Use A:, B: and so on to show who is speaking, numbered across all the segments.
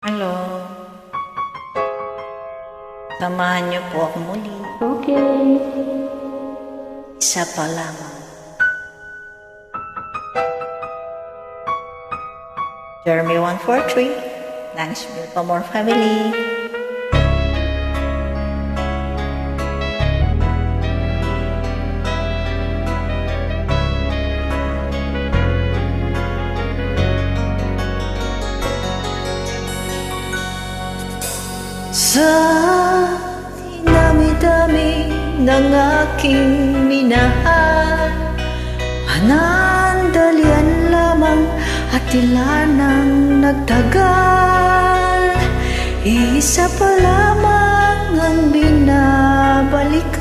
A: Hello. Samahan niyo po ako muli.
B: Okay.
A: Isa pa lamang. Jeremy 143, Nashville Pamor Family. Sa dinami-dami ng aking minahal, panandalian lamang at tila nang nagtagal. Isa pa lamang ang binabalikan,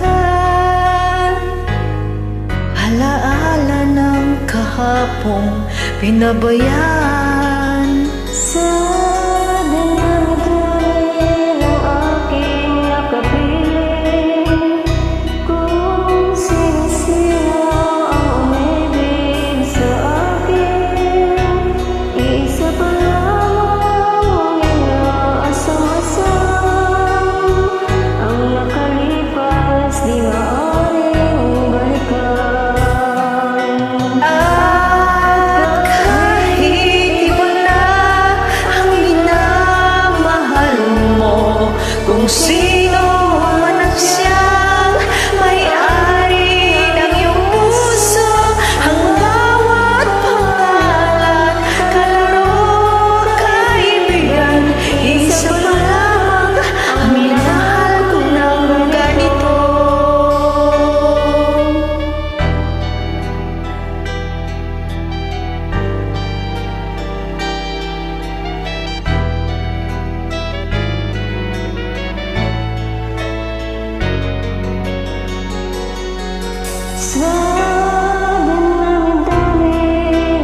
A: alaala ng kahapong pinabayaan.
B: Sa dinami-dami ng aking nakapiling, kung sino-sino ang umibig sa akin, isa pa lamang ang inaasam-asam, ang nakalipas di maaaring balikan.
A: At kahit iba na ang minamahal mo, kung sino man ang siyang may-ari ng iyong puso, ang bawat pangalan, kalaro, kaibigan, isa pa lamang ang minahal ko ng ganito.
B: Sa dinami-dami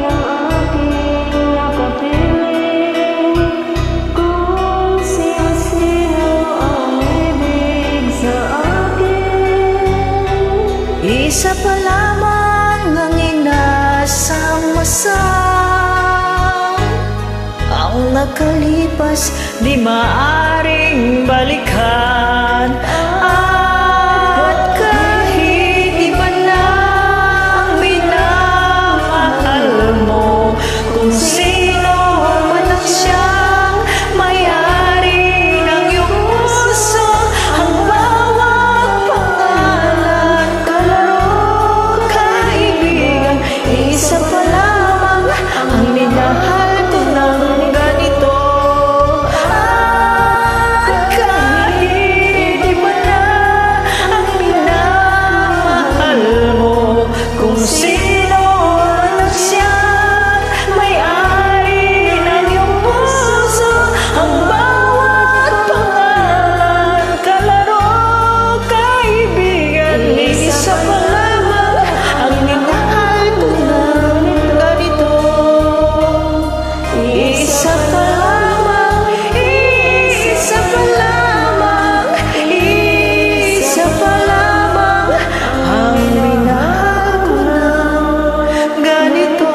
B: ng aking nakapiling, kung sino-sino ang umibig sa akin,
A: Isa pa lamang ang inasam-asam, ang nakalipas di maaring balikan. At kahit iba na ang minamahal mo, kung sino man ang siyang may-ari ng iyong puso, ang bawat pangalan, kalaro, kaibigan, isa pa lamang ang minahal ko ng ganito. At kahit iba na ang minamahal mo, kung sino man ang siyang may-ari ng iyong puso, ang bawat pangalan, kalaro, kaibigan, isa pa lamang ang minahal ko ng ganito. Isa pa lamang, isa pa lamang, isa pa lamang ang minahal ko ng ganito.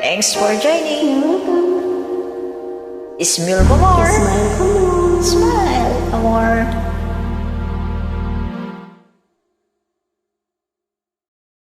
A: Thanks for joining. Smile for more.
B: smile for more.
A: Smile for more.